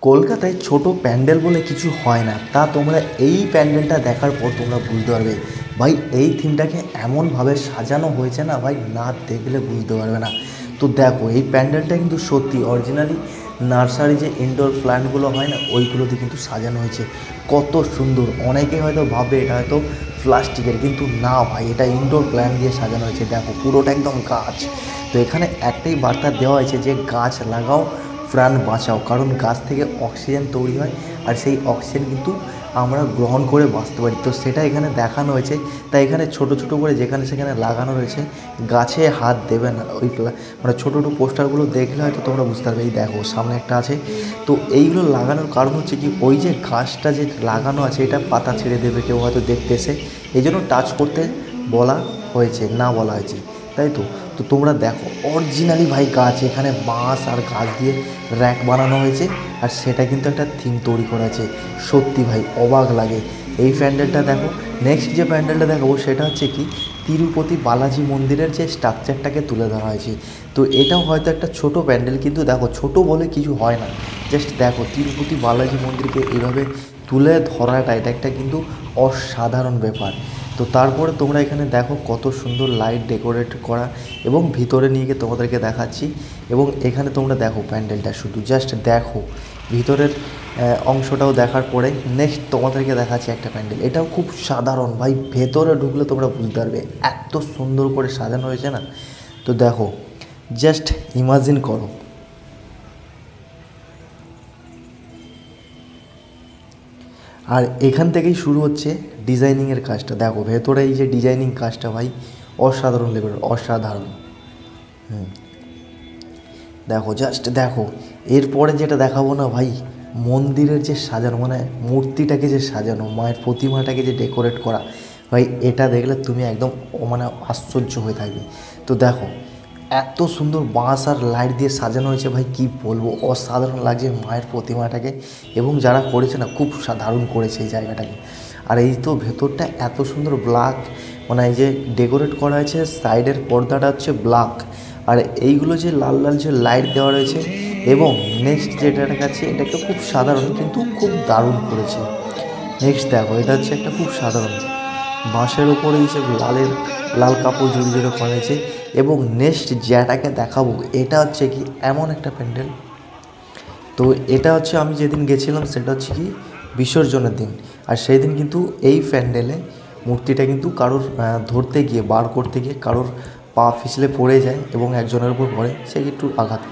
কলকাতায় ছোট প্যান্ডেল বলে কিছু হয় না, তা তোমরা এই প্যান্ডেলটা দেখার পর তোমরা বুঝতে পারবে ভাই এই থিমটাকে এমনভাবে সাজানো হয়েছে না ভাই, না দেখলে বুঝতে পারবে না। তো দেখো এই প্যান্ডেলটা কিন্তু সত্যি অরিজিনালি নার্সারি যে ইনডোর প্ল্যান্টগুলো হয় না ওইগুলোতে কিন্তু সাজানো হয়েছে। কত সুন্দর! অনেকে হয়তো ভাবে এটা হয়তো প্লাস্টিকের, কিন্তু না ভাই, এটা ইনডোর প্ল্যান্ট দিয়ে সাজানো হয়েছে। দেখো পুরোটা একদম গাছ। তো এখানে একটাই বার্তা দেওয়া হয়েছে যে গাছ লাগাও, প্রাণ বাঁচাও, কারণ গাছ থেকে অক্সিজেন তৈরি হয় আর সেই অক্সিজেন কিন্তু আমরা গ্রহণ করে বাঁচতে পারি। তো সেটা এখানে দেখানো হয়েছে। তাই এখানে ছোটো ছোটো করে যেখানে সেখানে লাগানো রয়েছে, গাছে হাত দেবে না। ওই মানে ছোটো ছোটো পোস্টারগুলো দেখলে হয়তো তোমরা বুঝতে পারবে। এই দেখো সামনে একটা আছে। তো এইগুলো লাগানোর কারণ হচ্ছে কি, ওই যে গাছটা যে লাগানো আছে এটা পাতা ছেড়ে দেবে কেউ হয়তো দেখতে এসে, এই জন্য টাচ করতে বলা হয়েছে, না বলা হয়েছে, তাই তো। তো তোমরা দেখো অরিজিনালি ভাই গাছ, এখানে বাঁশ আর গাছ দিয়ে র্যাক বানানো হয়েছে আর সেটা কিন্তু একটা থিম তৈরি করা আছে। সত্যি ভাই অবাক লাগে। এই প্যান্ডেলটা দেখো। নেক্সট যে প্যান্ডেলটা দেখাবো সেটা হচ্ছে কি, তিরুপতি বালাজি মন্দিরের যে স্ট্রাকচারটাকে তুলে ধরা হয়েছে। তো এটাও হয়তো একটা ছোট প্যান্ডেল, কিন্তু দেখো ছোট বলে কিছু হয় না। জাস্ট দেখো তিরুপতি বালাজি মন্দিরকে এইভাবে তুলে ধরাটা, এটা একটা কিন্তু অসাধারণ ব্যাপার। তো তারপরে তোমরা এখানে দেখো কত সুন্দর লাইট ডেকোরেট করা, এবং ভিতরে নিয়ে গিয়ে তোমাদেরকে দেখাচ্ছি। এবং এখানে তোমরা দেখো প্যান্ডেলটা, শুধু জাস্ট দেখো ভিতরের অংশটাও দেখার পরে নেক্সট তোমাদেরকে দেখাচ্ছি একটা প্যান্ডেল। এটাও খুব সাধারণ ভাই, ভেতরে ঢুকলে তোমরা বুঝতে পারবে এত সুন্দর করে সাজানো হয়েছে না। তো দেখো জাস্ট ইমাজিন করো। আর এখান থেকেই শুরু হচ্ছে ডিজাইনিংয়ের কাজটা। দেখো ভেতরে এই যে ডিজাইনিং কাজটা ভাই, অসাধারণ লেভেলের, অসাধারণ। দেখো জাস্ট দেখো। এরপরে যেটা দেখাবো না ভাই, মন্দিরের যে সাজানো, মানে মূর্তিটাকে যে সাজানো, মায়ের প্রতিমাটাকে যে ডেকোরেট করা ভাই, এটা দেখলে তুমি একদম মানে আশ্চর্য হয়ে থাকবে। তো দেখো এত সুন্দর বাঁশ আর লাইট দিয়ে সাজানো হয়েছে ভাই, কি বলবো, অসাধারণ লাগছে মায়ের প্রতিমাটাকে। এবং যারা করেছে না খুব দারুণ করেছে এই জায়গাটাকে। আর এই তো ভেতরটা এত সুন্দর ব্ল্যাক, মানে এই যে ডেকোরেট করা হয়েছে, সাইডের পর্দাটা হচ্ছে ব্ল্যাক, আর এইগুলো যে লাল লাল যে লাইট দেওয়া রয়েছে। এবং নেক্সট যেটা দেখাচ্ছি, এটা একটা খুব সাধারণ কিন্তু খুব দারুণ করেছে। নেক্সট দেখো, এটা হচ্ছে একটা খুব সাধারণ বাঁশের ওপরে এই যে লাল কাপড় জড়িয়ে জড়িয়ে করা হয়েছে। এবং নেক্সট যেটাকে দেখাবো, এটা হচ্ছে কি এমন একটা প্যান্ডেল। তো এটা হচ্ছে আমি যেদিন গেছিলাম সেটা হচ্ছে কি বিসর্জনের দিন। আর সেই দিন কিন্তু এই প্যান্ডেলে মূর্তিটা কিন্তু কারোর ধরতে গিয়ে, বার করতে গিয়ে কারোর পা পিছলে পড়ে যায় এবং একজনের উপর পড়ে, সে একটু আঘাত পায়।